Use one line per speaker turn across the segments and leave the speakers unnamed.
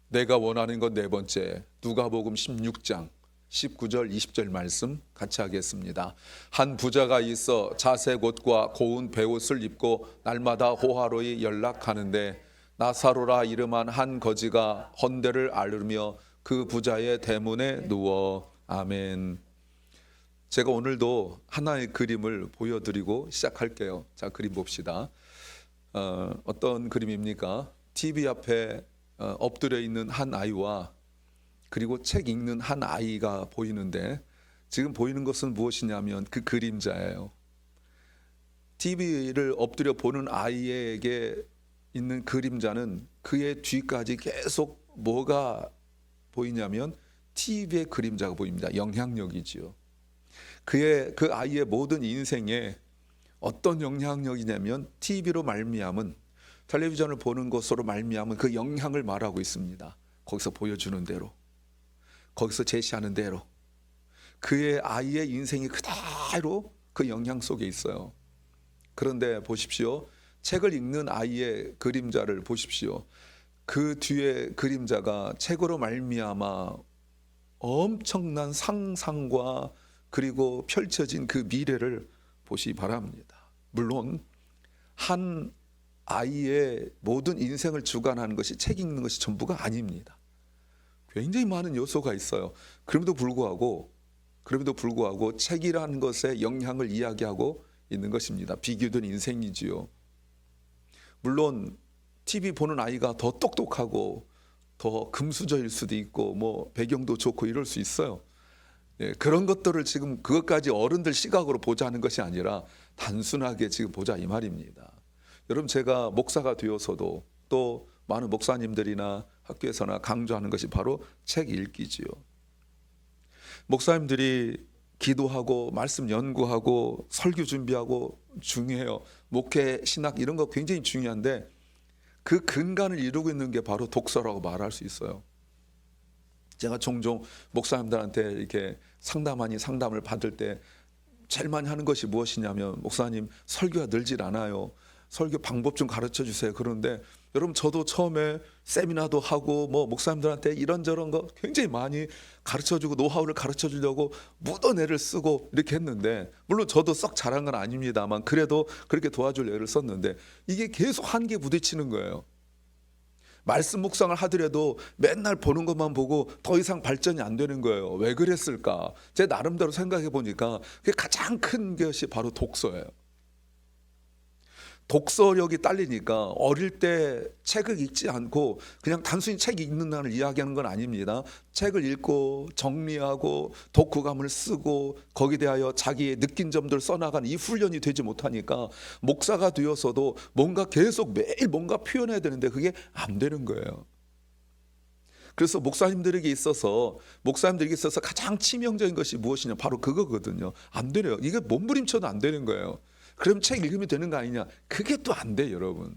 내가 원하는 건 네 번째, 누가복음 16장 19절 20절 말씀 같이 하겠습니다. 한 부자가 있어 자색 옷과 고운 베옷을 입고 날마다 호화로이 연락하는데 나사로라 이름한 한 거지가 헌대를 앓으며 그 부자의 대문에 누워. 아멘. 제가 오늘도 하나의 그림을 보여드리고 시작할게요. 자, 그림 봅시다. 어떤 그림입니까? TV 앞에 엎드려 있는 한 아이와 그리고 책 읽는 한 아이가 보이는데, 지금 보이는 것은 무엇이냐면 그 그림자예요. TV를 엎드려 보는 아이에게 있는 그림자는 그의 뒤까지 계속 뭐가 보이냐면 TV의 그림자가 보입니다. 영향력이지요. 그 아이의 모든 인생에 어떤 영향력이냐면 TV로 말미암은, 텔레비전을 보는 것으로 말미암은 그 영향을 말하고 있습니다. 거기서 보여주는 대로, 거기서 제시하는 대로 그의 아이의 인생이 그대로 그 영향 속에 있어요. 그런데 보십시오. 책을 읽는 아이의 그림자를 보십시오. 그 뒤에 그림자가 책으로 말미암아 엄청난 상상과 그리고 펼쳐진 그 미래를 보시기 바랍니다. 물론 한 아이의 모든 인생을 주관하는 것이 책 읽는 것이 전부가 아닙니다. 굉장히 많은 요소가 있어요. 그럼에도 불구하고 책이라는 것의 영향을 이야기하고 있는 것입니다. 비교된 인생이지요. 물론 TV 보는 아이가 더 똑똑하고 더 금수저일 수도 있고 뭐 배경도 좋고 이럴 수 있어요. 그런 것들을 지금 그것까지 어른들 시각으로 보자는 것이 아니라 단순하게 지금 보자 이 말입니다. 여러분, 제가 목사가 되어서도 또 많은 목사님들이나 학교에서나 강조하는 것이 바로 책 읽기지요. 목사님들이 기도하고 말씀 연구하고 설교 준비하고 중요해요. 목회, 신학 이런 거 굉장히 중요한데 그 근간을 이루고 있는 게 바로 독서라고 말할 수 있어요. 제가 종종 목사님들한테 이렇게 상담을 받을 때 제일 많이 하는 것이 무엇이냐면, 목사님 설교가 늘질 않아요. 설교 방법 좀 가르쳐 주세요. 그런데 여러분, 저도 처음에 세미나도 하고 뭐 목사님들한테 이런저런 거 굉장히 많이 가르쳐 주고 노하우를 가르쳐 주려고 묻어내를 애를 쓰고 이렇게 했는데, 물론 저도 썩 잘한 건 아닙니다만 그래도 그렇게 도와줄 애를 썼는데 이게 계속 한계에 부딪히는 거예요. 말씀 묵상을 하더라도 맨날 보는 것만 보고 더 이상 발전이 안 되는 거예요. 왜 그랬을까? 제 나름대로 생각해 보니까 그게 가장 큰 것이 바로 독서예요. 독서력이 딸리니까 어릴 때 책을 읽지 않고 그냥 단순히 책 읽는다는 이야기하는 건 아닙니다. 책을 읽고 정리하고 독후감을 쓰고 거기에 대하여 자기의 느낀 점들을 써나가는 이 훈련이 되지 못하니까 목사가 되어서도 뭔가 계속 매일 뭔가 표현해야 되는데 그게 안 되는 거예요. 그래서 목사님들에게 있어서 가장 치명적인 것이 무엇이냐, 바로 그거거든요. 안 되네요. 이게 몸부림쳐도 안 되는 거예요. 그럼 책 읽으면 되는 거 아니냐? 그게 또 안 돼요, 여러분.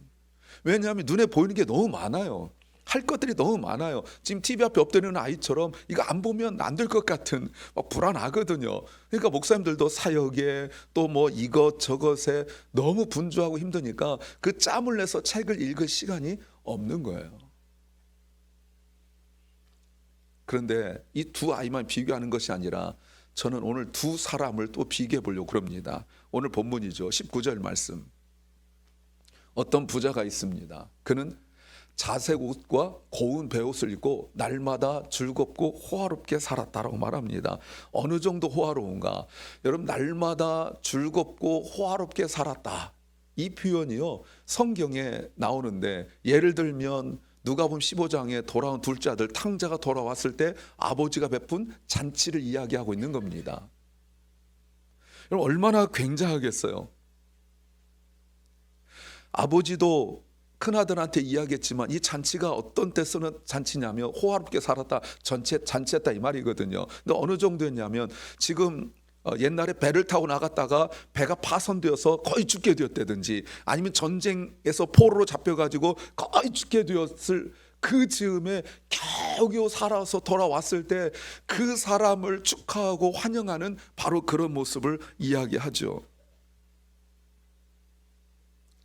왜냐하면 눈에 보이는 게 너무 많아요. 할 것들이 너무 많아요. 지금 TV 앞에 엎드리는 아이처럼 이거 안 보면 안 될 것 같은 막 불안하거든요. 그러니까 목사님들도 사역에 또 뭐 이것 저것에 너무 분주하고 힘드니까 그 짬을 내서 책을 읽을 시간이 없는 거예요. 그런데 이 두 아이만 비교하는 것이 아니라 저는 오늘 두 사람을 또 비교해 보려고 합니다. 오늘 본문이죠. 19절 말씀. 어떤 부자가 있습니다. 그는 자색 옷과 고운 베옷을 입고 날마다 즐겁고 호화롭게 살았다라고 말합니다. 어느 정도 호화로운가? 여러분, 날마다 즐겁고 호화롭게 살았다. 이 표현이요, 성경에 나오는데, 예를 들면 누가복음 15장에 돌아온 둘째 아들 탕자가 돌아왔을 때 아버지가 베푼 잔치를 이야기하고 있는 겁니다. 여러분, 얼마나 굉장하겠어요. 아버지도 큰아들한테 이야기했지만 이 잔치가 어떤 때 쓰는 잔치냐면 호화롭게 살았다, 잔치했다 이 말이거든요. 근데 어느 정도였냐면, 지금 옛날에 배를 타고 나갔다가 배가 파손되어서 거의 죽게 되었다든지, 아니면 전쟁에서 포로로 잡혀가지고 거의 죽게 되었을 그 즈음에 겨우겨우 살아서 돌아왔을 때 그 사람을 축하하고 환영하는 바로 그런 모습을 이야기하죠.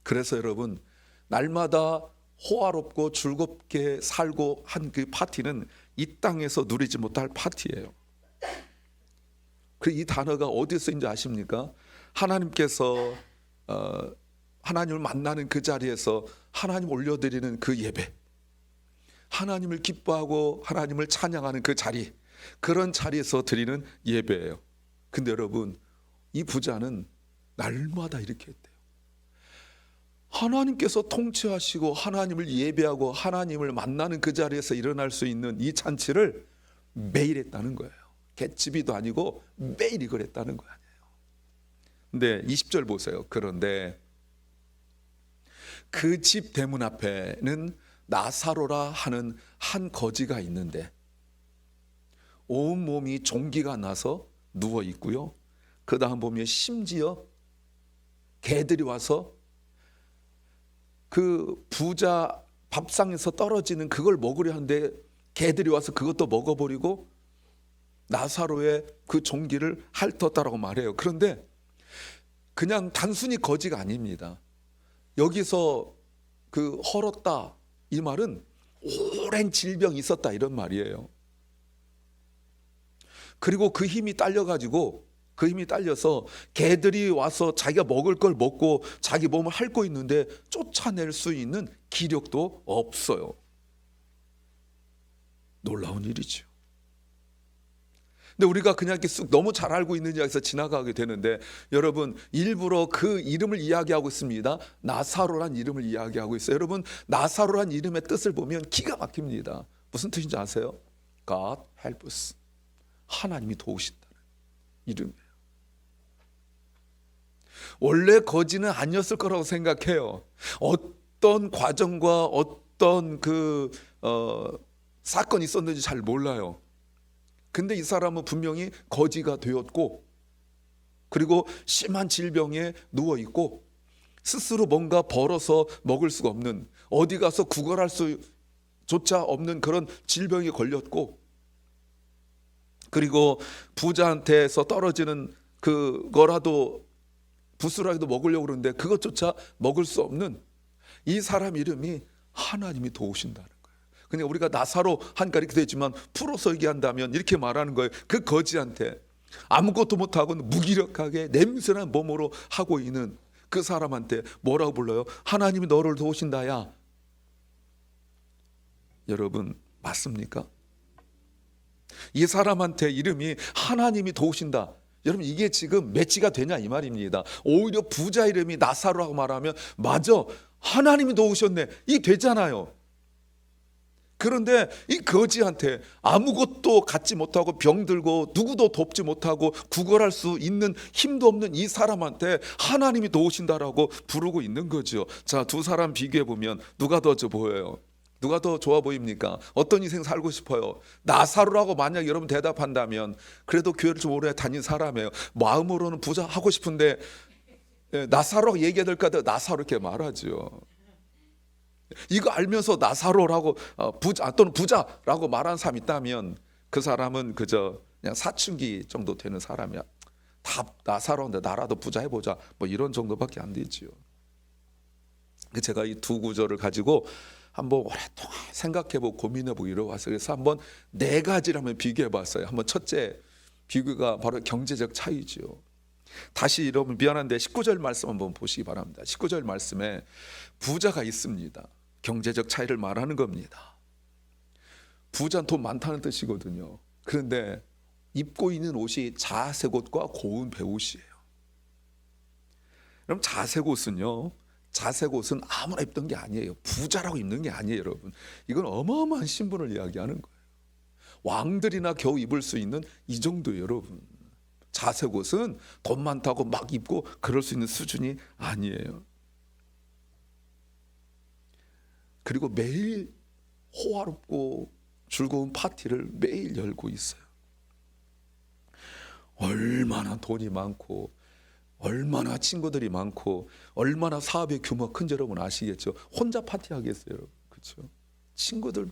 그래서 여러분, 날마다 호화롭고 즐겁게 살고 한 그 파티는 이 땅에서 누리지 못할 파티예요. 그 이 단어가 어디에 쓰인지 아십니까? 하나님께서 하나님을 만나는 그 자리에서 하나님 올려드리는 그 예배, 하나님을 기뻐하고 하나님을 찬양하는 그 자리, 그런 자리에서 드리는 예배예요. 근데 여러분, 이 부자는 날마다 이렇게 했대요. 하나님께서 통치하시고 하나님을 예배하고 하나님을 만나는 그 자리에서 일어날 수 있는 이 잔치를 매일 했다는 거예요. 개츠비도 아니고 매일 이걸 했다는 거 아니에요. 근데 20절 보세요. 그런데 그 집 대문 앞에는 나사로라 하는 한 거지가 있는데 온 몸이 종기가 나서 누워 있고요. 그 다음 보면 심지어 개들이 와서 그 부자 밥상에서 떨어지는 그걸 먹으려 하는데 개들이 와서 그것도 먹어버리고 나사로의 그 종기를 핥았다라고 말해요. 그런데 그냥 단순히 거지가 아닙니다. 여기서 그 헐었다 이 말은 오랜 질병이 있었다 이런 말이에요. 그리고 그 힘이 딸려서 개들이 와서 자기가 먹을 걸 먹고 자기 몸을 핥고 있는데 쫓아낼 수 있는 기력도 없어요. 놀라운 일이죠. 근데 우리가 그냥 이렇게 쑥 너무 잘 알고 있는 이야기에서 지나가게 되는데 여러분, 일부러 그 이름을 이야기하고 있습니다. 나사로란 이름을 이야기하고 있어요. 여러분, 나사로란 이름의 뜻을 보면 기가 막힙니다. 무슨 뜻인지 아세요? God help us. 하나님이 도우신다는 이름이에요. 원래 거지는 아니었을 거라고 생각해요. 어떤 과정과 어떤 사건이 있었는지 잘 몰라요. 근데 이 사람은 분명히 거지가 되었고, 그리고 심한 질병에 누워 있고, 스스로 뭔가 벌어서 먹을 수가 없는, 어디 가서 구걸할 수조차 없는 그런 질병에 걸렸고, 그리고 부자한테서 떨어지는 그거라도 부스라도 먹으려고 그러는데 그것조차 먹을 수 없는 이 사람 이름이 하나님이 도우신다는 거예요. 그냥 우리가 나사로 하니까 이렇게 되지만 풀어서 얘기한다면 이렇게 말하는 거예요. 그 거지한테 아무것도 못하고 무기력하게 냄새난 몸으로 하고 있는 그 사람한테 뭐라고 불러요? 하나님이 너를 도우신다야. 여러분, 맞습니까? 이 사람한테 이름이 하나님이 도우신다. 여러분, 이게 지금 매치가 되냐 이 말입니다. 오히려 부자 이름이 나사로라고 말하면 맞아, 하나님이 도우셨네, 이 되잖아요. 그런데 이 거지한테 아무것도 갖지 못하고 병들고 누구도 돕지 못하고 구걸할 수 있는 힘도 없는 이 사람한테 하나님이 도우신다라고 부르고 있는 거죠. 자, 두 사람 비교해 보면 누가 더 좋아 보여요? 누가 더 좋아 보입니까? 어떤 인생 살고 싶어요? 나사로라고 만약 여러분 대답한다면 그래도 교회를 좀 오래 다닌 사람이에요. 마음으로는 부자 하고 싶은데 나사로라고 얘기해야 될까? 나사로 이렇게 말하죠. 이거 알면서 나사로라고 부자 또는 부자라고 말하는 사람이 있다면 그 사람은 그저 그냥 사춘기 정도 되는 사람이야. 다 나사로인데 나라도 부자 해보자, 뭐 이런 정도밖에 안 되지요. 제가 이 두 구절을 가지고 한번 오랫동안 생각해보고 고민해보고 이러왔어요. 그래서 한번 네 가지를 한번 비교해봤어요. 한번 첫째 비교가 바로 경제적 차이죠. 다시 여러분 미안한데 19절 말씀 한번 보시기 바랍니다. 19절 말씀에 부자가 있습니다. 경제적 차이를 말하는 겁니다. 부자는 돈 많다는 뜻이거든요. 그런데 입고 있는 옷이 자색 옷과 고운 배옷이에요. 그럼 자색 옷은 아무나 입던 게 아니에요. 부자라고 입는 게 아니에요, 여러분. 이건 어마어마한 신분을 이야기하는 거예요. 왕들이나 겨우 입을 수 있는 이 정도예요, 여러분. 자색 옷은 돈 많다고 막 입고 그럴 수 있는 수준이 아니에요. 그리고 매일 호화롭고 즐거운 파티를 매일 열고 있어요. 얼마나 돈이 많고 얼마나 친구들이 많고 얼마나 사업의 규모가 큰지 여러분 아시겠죠? 혼자 파티하겠어요, 여러분? 그렇죠? 친구들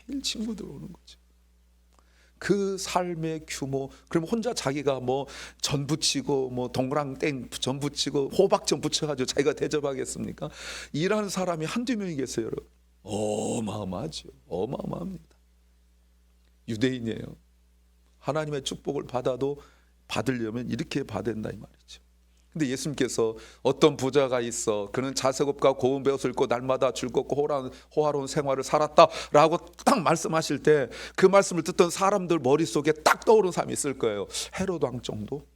매일 친구들 오는 거죠. 그 삶의 규모, 그럼 혼자 자기가 뭐 전 부치고 뭐 동그랑땡 전 부치고 호박전 부쳐가지고 자기가 대접하겠습니까? 일하는 사람이 한두 명이 계세요, 여러분. 어마어마하죠. 어마어마합니다. 유대인이에요. 하나님의 축복을 받으려면 이렇게 받아야 된다 이 말이죠. 근데 예수님께서 어떤 부자가 있어, 그는 자색옷과 고운 베옷을 입고 날마다 즐겁고 호화로운 생활을 살았다라고 딱 말씀하실 때 그 말씀을 듣던 사람들 머릿속에 딱 떠오르는 사람이 있을 거예요. 헤롯 왕 정도?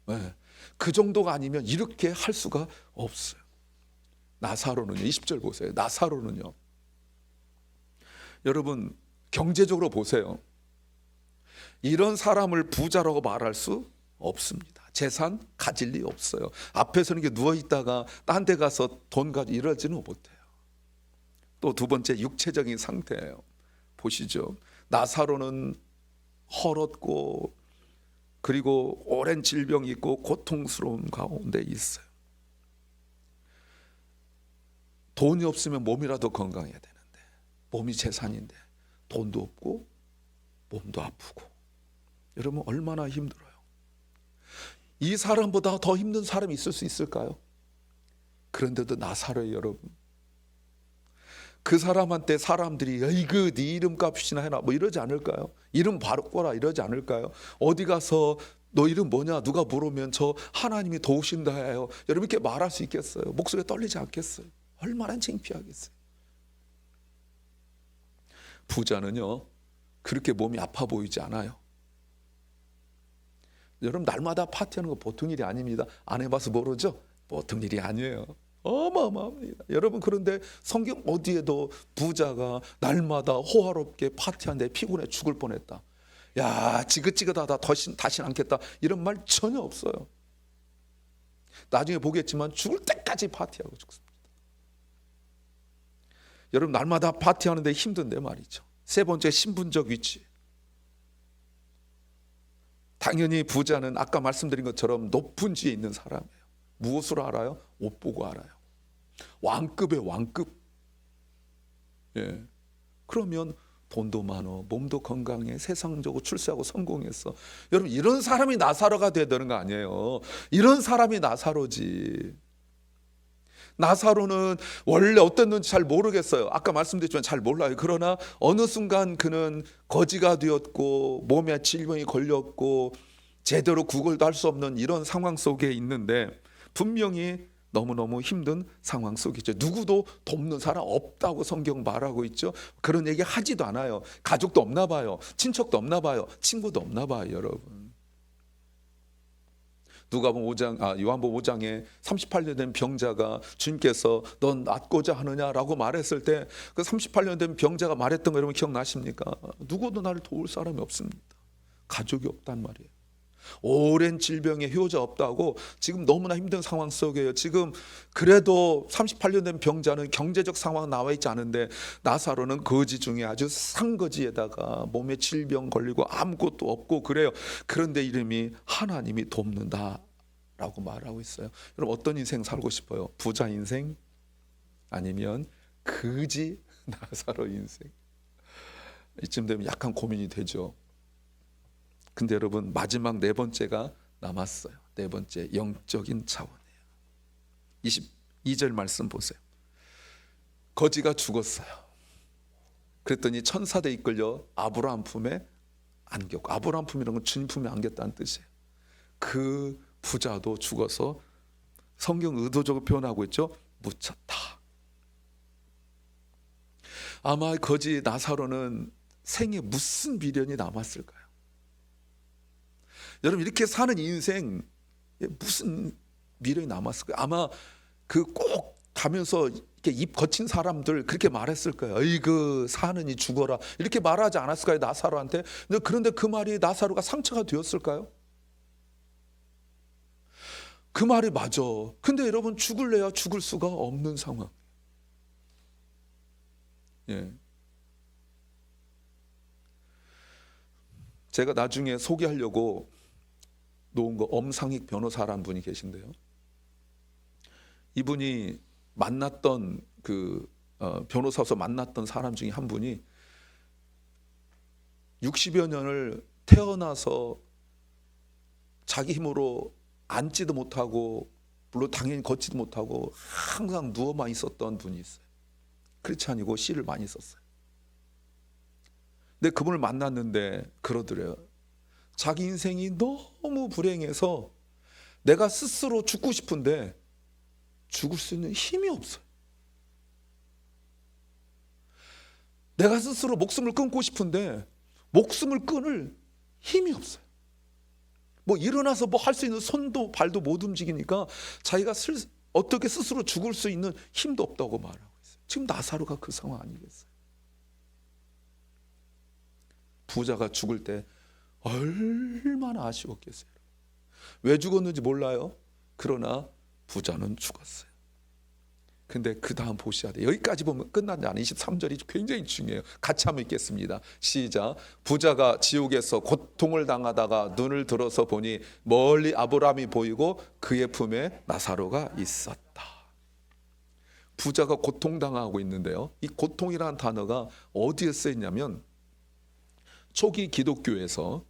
네. 그 정도가 아니면 이렇게 할 수가 없어요. 나사로는요, 20절 보세요. 나사로는요, 여러분 경제적으로 보세요. 이런 사람을 부자라고 말할 수 없습니다. 재산 가질 리 없어요. 앞에서는 이렇게 누워있다가 딴 데 가서 돈 가지고 이러지는 못해요. 또 두 번째, 육체적인 상태예요. 보시죠. 나사로는 헐었고 그리고 오랜 질병이 있고 고통스러운 가운데 있어요. 돈이 없으면 몸이라도 건강해야 되는데, 몸이 재산인데 돈도 없고 몸도 아프고, 여러분 얼마나 힘들어요. 이 사람보다 더 힘든 사람이 있을 수 있을까요? 그런데도 나사로의 여러분, 그 사람한테 사람들이 이거 네 이름값이나 해라 뭐 이러지 않을까요? 이름 바꿔라 이러지 않을까요? 어디 가서 너 이름 뭐냐 누가 물으면 저 하나님이 도우신다 해요. 여러분 이렇게 말할 수 있겠어요? 목소리가 떨리지 않겠어요? 얼마나 창피하겠어요. 부자는요 그렇게 몸이 아파 보이지 않아요. 여러분 날마다 파티하는 거 보통 일이 아닙니다. 안 해봐서 모르죠? 보통 일이 아니에요. 어마어마합니다. 여러분 그런데 성경 어디에도 부자가 날마다 호화롭게 파티하는데 피곤해 죽을 뻔했다, 야 지긋지긋하다 다시는 않겠다, 이런 말 전혀 없어요. 나중에 보겠지만 죽을 때까지 파티하고 죽습니다. 여러분 날마다 파티하는데 힘든데 말이죠. 세 번째, 신분적 위치. 당연히 부자는 아까 말씀드린 것처럼 높은 지에 있는 사람이에요. 무엇으로 알아요? 옷 보고 알아요. 왕급의 왕급. 예. 그러면 돈도 많어, 몸도 건강해, 세상적으로 출세하고 성공했어. 여러분 이런 사람이 나사로가 돼야 되는 거 아니에요. 이런 사람이 나사로지. 나사로는 원래 어땠는지 잘 모르겠어요. 아까 말씀드렸지만 잘 몰라요. 그러나 어느 순간 그는 거지가 되었고 몸에 질병이 걸렸고 제대로 구걸도 할 수 없는 이런 상황 속에 있는데, 분명히 너무너무 힘든 상황 속이죠. 누구도 돕는 사람 없다고 성경 말하고 있죠. 그런 얘기 하지도 않아요. 가족도 없나 봐요. 친척도 없나 봐요. 친구도 없나 봐요. 여러분 요한복음 5장에 38년 된 병자가 주님께서 넌 낫고자 하느냐라고 말했을 때 그 38년 된 병자가 말했던 거 여러분 기억나십니까? 누구도 나를 도울 사람이 없습니다. 가족이 없단 말이에요. 오랜 질병에 효자 없다고 지금 너무나 힘든 상황 속에요. 지금 그래도 38년 된 병자는 경제적 상황 나와 있지 않은데, 나사로는 거지 중에 아주 상거지에다가 몸에 질병 걸리고 아무것도 없고 그래요. 그런데 이름이 하나님이 돕는다라고 말하고 있어요. 여러분 어떤 인생 살고 싶어요? 부자 인생? 아니면 거지 나사로 인생? 이쯤 되면 약간 고민이 되죠. 근데 여러분 마지막 네 번째가 남았어요. 네 번째, 영적인 차원이에요. 22절 말씀 보세요. 거지가 죽었어요. 그랬더니 천사대 이끌려 아브라함 품에 안겼고, 아브라함 품이라는 건 주님 품에 안겼다는 뜻이에요. 그 부자도 죽어서 성경 의도적으로 표현하고 있죠. 묻혔다. 아마 거지 나사로는 생에 무슨 미련이 남았을까요? 여러분 이렇게 사는 인생 무슨 미련이 남았을까요? 아마 그 꼭 가면서 이렇게 입 거친 사람들 그렇게 말했을 거예요. 어이구 사느니 죽어라 이렇게 말하지 않았을까요? 나사로한테. 그런데 그 말이 나사로가 상처가 되었을까요? 그 말이 맞아. 근데 여러분 죽을래야 죽을 수가 없는 상황. 예. 제가 나중에 소개하려고 놓은 거 엄상익 변호사라는 분이 계신데요. 이분이 만났던 변호사로서 만났던 사람 중에 한 분이 60여 년을 태어나서 자기 힘으로 앉지도 못하고, 물론 당연히 걷지도 못하고 항상 누워만 있었던 분이 있어요. 그렇지 아니고 시를 많이 썼어요. 근데 그분을 만났는데 그러더래요. 자기 인생이 너무 불행해서 내가 스스로 죽고 싶은데 죽을 수 있는 힘이 없어요. 내가 스스로 목숨을 끊고 싶은데 목숨을 끊을 힘이 없어요. 뭐 일어나서 뭐 할 수 있는 손도 발도 못 움직이니까 자기가 어떻게 스스로 죽을 수 있는 힘도 없다고 말하고 있어요. 지금 나사로가 그 상황 아니겠어요? 부자가 죽을 때 얼마나 아쉬웠겠어요. 왜 죽었는지 몰라요. 그러나 부자는 죽었어요. 근데 그 다음 보셔야 돼요. 여기까지 보면 끝나지 않아요. 23절이 굉장히 중요해요. 같이 한번 읽겠습니다. 시작. 부자가 지옥에서 고통을 당하다가 눈을 들어서 보니 멀리 아브라함이 보이고 그의 품에 나사로가 있었다. 부자가 고통당하고 있는데요. 이 고통이라는 단어가 어디에 쓰였냐면 초기 기독교에서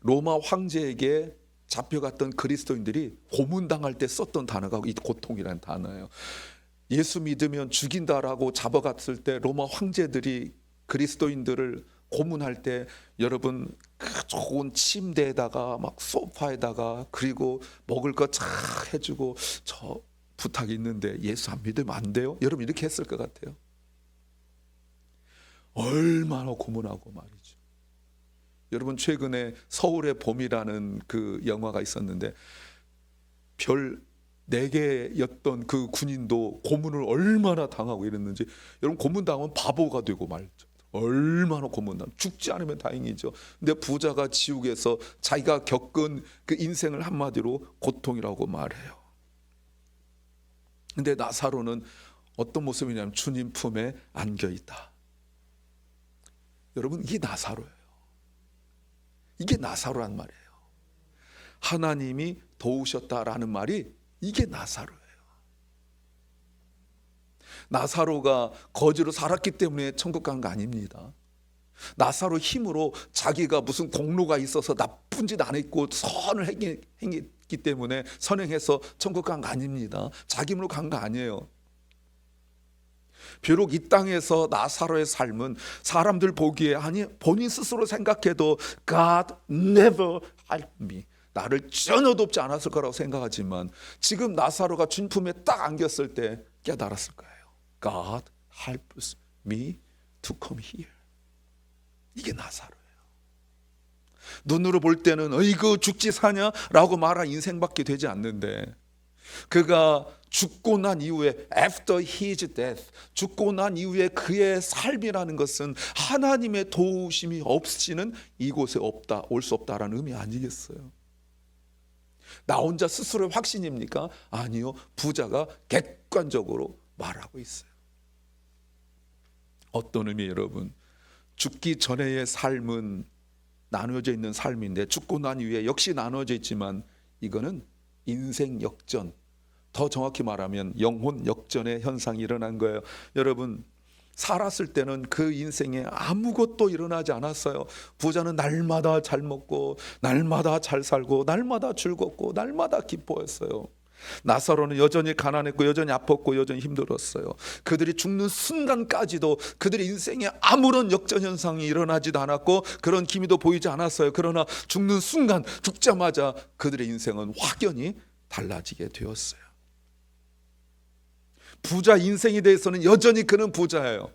로마 황제에게 잡혀갔던 그리스도인들이 고문당할 때 썼던 단어가 이 고통이라는 단어예요. 예수 믿으면 죽인다라고 잡아갔을 때 로마 황제들이 그리스도인들을 고문할 때 여러분 그 좋은 침대에다가 막 소파에다가 그리고 먹을 거 쫙 해주고 저 부탁이 있는데 예수 안 믿으면 안 돼요? 여러분 이렇게 했을 것 같아요. 얼마나 고문하고 말이죠. 여러분 최근에 서울의 봄이라는 그 영화가 있었는데 별 4개였던 그 군인도 고문을 얼마나 당하고 이랬는지, 여러분 고문 당하면 바보가 되고 말죠. 얼마나 고문당, 죽지 않으면 다행이죠. 근데 부자가 지옥에서 자기가 겪은 그 인생을 한마디로 고통이라고 말해요. 근데 나사로는 어떤 모습이냐면 주님 품에 안겨 있다. 여러분 이게 나사로예요. 이게 나사로란 말이에요. 하나님이 도우셨다라는 말이 이게 나사로예요. 나사로가 거지로 살았기 때문에 천국 간 거 아닙니다. 나사로 힘으로 자기가 무슨 공로가 있어서 나쁜 짓 안 했고 선을 행했기 때문에 선행해서 천국 간 거 아닙니다. 자기 힘으로 간 거 아니에요. 비록 이 땅에서 나사로의 삶은 사람들 보기에 아니 본인 스스로 생각해도 God never helped me, 나를 전혀 돕지 않았을 거라고 생각하지만 지금 나사로가 주님 품에 딱 안겼을 때 깨달았을 거예요. God helps me to come here. 이게 나사로예요. 눈으로 볼 때는 어이구 죽지 사냐라고 말한 인생밖에 되지 않는데, 그가 죽고 난 이후에 after his death, 죽고 난 이후에 그의 삶이라는 것은 하나님의 도우심이 없이는 이곳에 없다, 올 수 없다라는 의미 아니겠어요? 나 혼자 스스로의 확신입니까? 아니요. 부자가 객관적으로 말하고 있어요. 어떤 의미, 여러분, 죽기 전에의 삶은 나누어져 있는 삶인데 죽고 난 이후에 역시 나누어져 있지만 이거는 인생 역전, 더 정확히 말하면 영혼 역전의 현상이 일어난 거예요. 여러분 살았을 때는 그 인생에 아무것도 일어나지 않았어요. 부자는 날마다 잘 먹고 날마다 잘 살고 날마다 즐겁고 날마다 기뻐했어요. 나사로는 여전히 가난했고 여전히 아팠고 여전히 힘들었어요. 그들이 죽는 순간까지도 그들의 인생에 아무런 역전 현상이 일어나지도 않았고 그런 기미도 보이지 않았어요. 그러나 죽는 순간, 죽자마자 그들의 인생은 확연히 달라지게 되었어요. 부자 인생에 대해서는 여전히 그는 부자예요.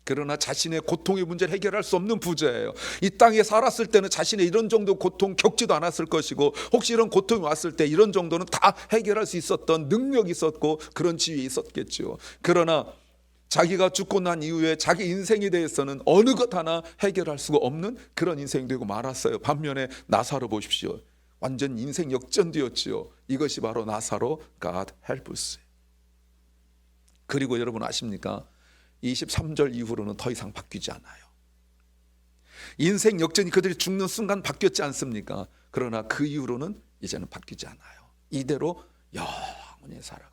그러나 자신의 고통의 문제를 해결할 수 없는 부자예요. 이 땅에 살았을 때는 자신의 이런 정도 고통 겪지도 않았을 것이고, 혹시 이런 고통이 왔을 때 이런 정도는 다 해결할 수 있었던 능력이 있었고 그런 지위에 있었겠죠. 그러나 자기가 죽고 난 이후에 자기 인생에 대해서는 어느 것 하나 해결할 수가 없는 그런 인생이 되고 말았어요. 반면에 나사로 보십시오. 완전 인생 역전되었지요. 이것이 바로 나사로 God helps. 그리고 여러분 아십니까? 23절 이후로는 더 이상 바뀌지 않아요. 인생 역전이 그들이 죽는 순간 바뀌었지 않습니까? 그러나 그 이후로는 이제는 바뀌지 않아요. 이대로 영원히 살아가요.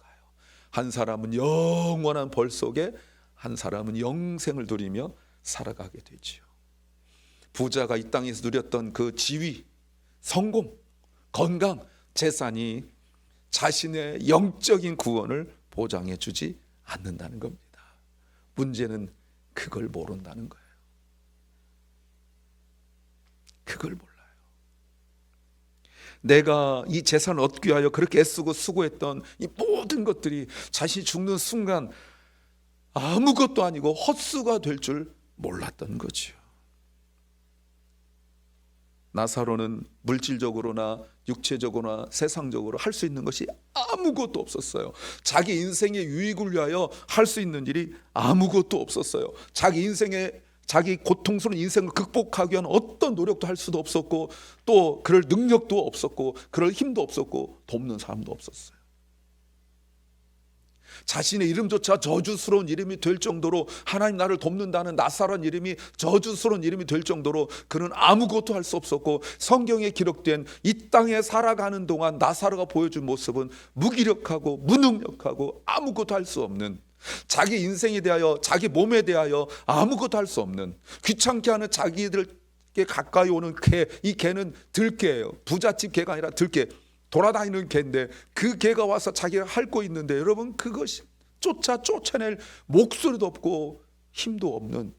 한 사람은 영원한 벌 속에, 한 사람은 영생을 누리며 살아가게 되지요. 부자가 이 땅에서 누렸던 그 지위, 성공, 건강, 재산이 자신의 영적인 구원을 보장해 주지 않는다는 겁니다. 문제는 그걸 모른다는 거예요. 그걸 몰라요. 내가 이 재산을 얻기 위하여 그렇게 애쓰고 수고했던 이 모든 것들이 자신이 죽는 순간 아무것도 아니고 헛수가 될 줄 몰랐던 거지요. 나사로는 물질적으로나 육체적으로나 세상적으로 할 수 있는 것이 아무것도 없었어요. 자기 인생의 유익을 위하여 할 수 있는 일이 아무것도 없었어요. 자기 고통스러운 인생을 극복하기 위한 어떤 노력도 할 수도 없었고, 또 그럴 능력도 없었고, 그럴 힘도 없었고, 돕는 사람도 없었어요. 자신의 이름조차 저주스러운 이름이 될 정도로, 하나님 나를 돕는다는 나사로란 이름이 저주스러운 이름이 될 정도로 그는 아무것도 할 수 없었고, 성경에 기록된 이 땅에 살아가는 동안 나사로가 보여준 모습은 무기력하고 무능력하고 아무것도 할 수 없는, 자기 인생에 대하여, 자기 몸에 대하여 아무것도 할 수 없는, 귀찮게 하는 자기들께 가까이 오는 개, 이 개는 들개예요. 부잣집 개가 아니라 들개, 돌아다니는 개인데 그 개가 와서 자기가 핥고 있는데, 여러분 그것이 쫓아낼 목소리도 없고 힘도 없는,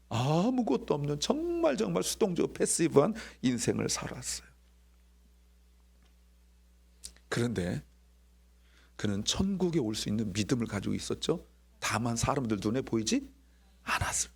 아무것도 없는 정말 수동적 패시브한 인생을 살았어요. 그런데 그는 천국에 올 수 있는 믿음을 가지고 있었죠. 다만 사람들 눈에 보이지 않았어요.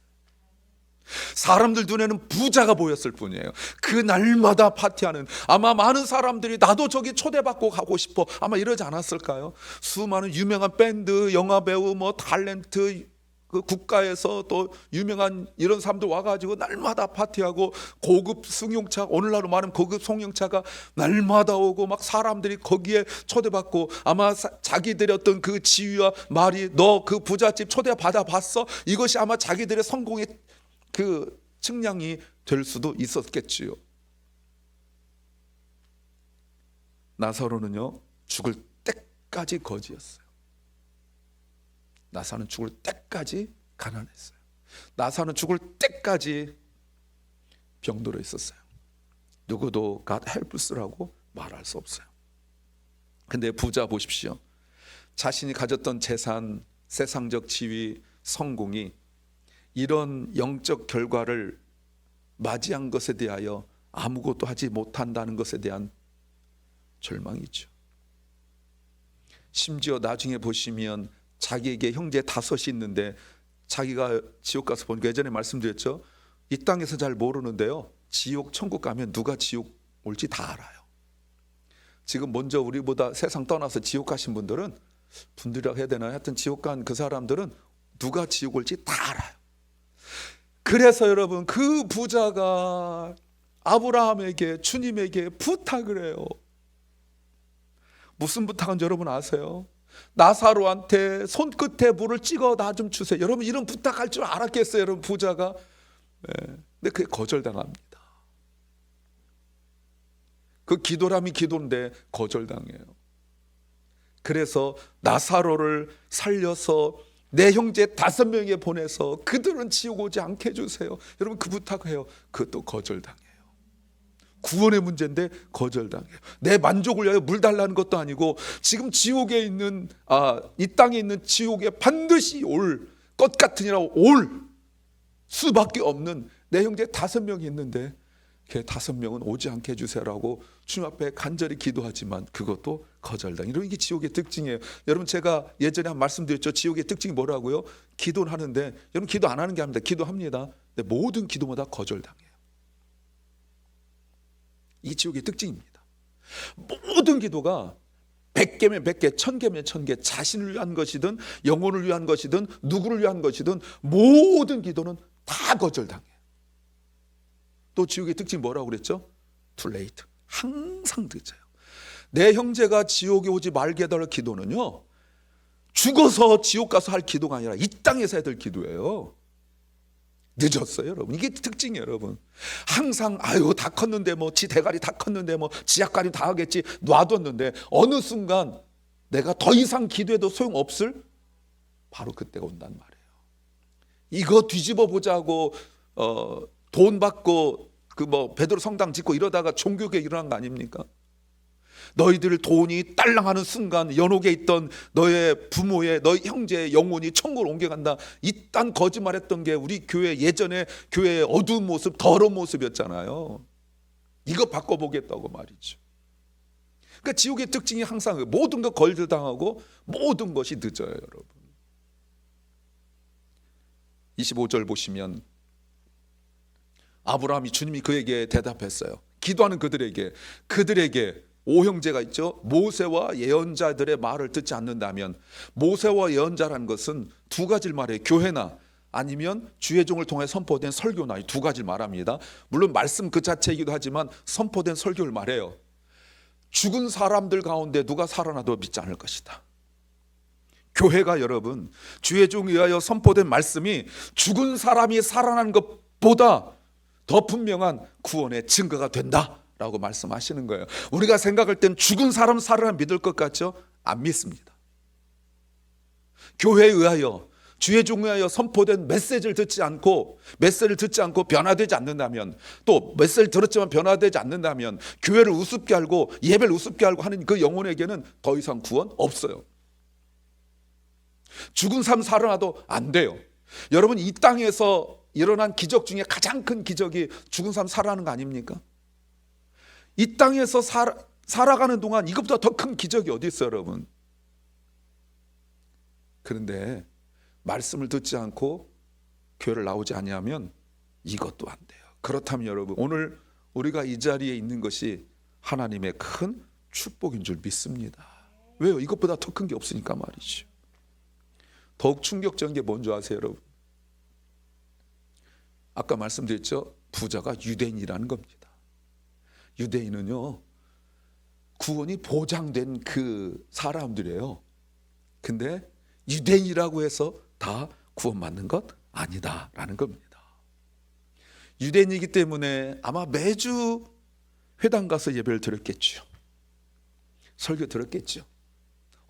사람들 눈에는 부자가 보였을 뿐이에요. 그 날마다 파티하는, 아마 많은 사람들이 나도 저기 초대받고 가고 싶어, 아마 이러지 않았을까요? 수많은 유명한 밴드, 영화배우, 탤런트, 그 국가에서 또 유명한 이런 사람들 와가지고 날마다 파티하고, 고급 승용차, 오늘날로 말하면 고급 승용차가 날마다 오고, 막 사람들이 거기에 초대받고, 아마 자기들의 어떤 그 지위와 말이, 너 그 부잣집 초대받아 봤어? 이것이 아마 자기들의 성공의 그 측량이 될 수도 있었겠지요. 나사로는요, 죽을 때까지 거지였어요. 나사로는 죽을 때까지 가난했어요. 나사로는 죽을 때까지 병들어 있었어요. 누구도 God help us라고 말할 수 없어요. 근데 부자 보십시오. 자신이 가졌던 재산, 세상적 지위, 성공이 이런 영적 결과를 맞이한 것에 대하여 아무것도 하지 못한다는 것에 대한 절망이죠. 심지어 나중에 보시면 자기에게 형제 5이 있는데, 자기가 지옥 가서 보니까, 예전에 말씀드렸죠. 이 땅에서 잘 모르는데요, 지옥 천국 가면 누가 지옥 올지 다 알아요. 지금 먼저 우리보다 세상 떠나서 지옥 가신 분들이라고 해야 되나요? 하여튼 지옥 간 그 사람들은 누가 지옥 올지 다 알아요. 그래서 여러분, 그 부자가 아브라함에게, 주님에게 부탁을 해요. 무슨 부탁은 여러분 아세요? 나사로한테 손끝에 물을 찍어 나 좀 주세요. 여러분, 이런 부탁할 줄 알았겠어요, 여러분, 부자가? 근데 그게 거절당합니다. 그 기도라면 기도인데 거절당해요. 그래서 나사로를 살려서 내 형제 5명에 보내서 그들은 지옥 오지 않게 해주세요. 여러분, 그 부탁해요. 그것도 거절당해요. 구원의 문제인데 거절당해요. 내 만족을 위하여 물 달라는 것도 아니고, 지금 지옥에 있는, 이 땅에 있는 지옥에 반드시 올 것 같으니라 올 수밖에 없는 내 형제 5명이 있는데, 걔 5명은 오지 않게 해주세요라고 주님 앞에 간절히 기도하지만 그것도 거절당. 이런 게 지옥의 특징이에요. 여러분, 제가 예전에 한 말씀드렸죠. 지옥의 특징이 뭐라고요? 기도는 하는데, 여러분 기도 안 하는 게 아닙니다. 기도합니다. 근데 모든 기도마다 거절당해요. 이게 지옥의 특징입니다. 모든 기도가 100개면 100개, 1000개면 1000개, 자신을 위한 것이든 영혼을 위한 것이든 누구를 위한 것이든 모든 기도는 다 거절당해요. 또 지옥의 특징이 뭐라고 그랬죠? Too late. 항상 늦어요. 내 형제가 지옥에 오지 말게 해달라는 기도는요, 죽어서 지옥 가서 할 기도가 아니라 이 땅에서 해야 될 기도예요. 늦었어요, 여러분. 이게 특징이에요, 여러분. 항상 다 컸는데, 지 대가리 다 컸는데, 지 약가리 다 하겠지 놔뒀는데, 어느 순간 내가 더 이상 기도해도 소용없을 바로 그때가 온단 말이에요. 이거 뒤집어 보자고 돈 받고 그 뭐 베드로 성당 짓고 이러다가 종교계 일어난 거 아닙니까? 너희들 돈이 딸랑하는 순간 연옥에 있던 너의 부모의 너희 형제의 영혼이 천국으로 옮겨간다. 이딴 거짓말했던 게 우리 교회 예전에 교회의 어두운 모습, 더러운 모습이었잖아요. 이거 바꿔보겠다고 말이죠. 그러니까 지옥의 특징이 항상 모든 것 걸들당하고 모든 것이 늦어요, 여러분. 25절 보시면 아브라함이 주님이 그에게 대답했어요. 기도하는 그들에게 오형제가 있죠. 모세와 예언자들의 말을 듣지 않는다면, 모세와 예언자라는 것은 두 가지를 말해요. 교회나 아니면 주의 종을 통해 선포된 설교나 이 두 가지를 말합니다. 물론 말씀 그 자체이기도 하지만 선포된 설교를 말해요. 죽은 사람들 가운데 누가 살아나도 믿지 않을 것이다. 교회가 여러분 주의 종에 의하여 선포된 말씀이 죽은 사람이 살아나는 것보다 더 분명한 구원의 증거가 된다라고 말씀하시는 거예요. 우리가 생각할 땐 죽은 사람 살아나 믿을 것 같죠? 안 믿습니다. 교회에 의하여 주의 종에 의하여 선포된 메시지를 듣지 않고 변화되지 않는다면, 또 메시지를 들었지만 변화되지 않는다면 교회를 우습게 알고 예배를 우습게 알고 하는 그 영혼에게는 더 이상 구원 없어요. 죽은 사람 살아나도 안 돼요. 여러분, 이 땅에서 일어난 기적 중에 가장 큰 기적이 죽은 사람 살아나는 거 아닙니까? 이 땅에서 살아가는 동안 이것보다 더 큰 기적이 어디 있어요, 여러분? 그런데 말씀을 듣지 않고 교회를 나오지 아니하면 이것도 안 돼요. 그렇다면 여러분, 오늘 우리가 이 자리에 있는 것이 하나님의 큰 축복인 줄 믿습니다. 왜요? 이것보다 더 큰 게 없으니까 말이죠. 더욱 충격적인 게 뭔지 아세요, 여러분? 아까 말씀드렸죠? 부자가 유대인이라는 겁니다. 유대인은요, 구원이 보장된 그 사람들이에요. 근데 유대인이라고 해서 다 구원받는 것 아니다라는 겁니다. 유대인이기 때문에 아마 매주 회당 가서 예배를 드렸겠죠. 설교 들었겠죠.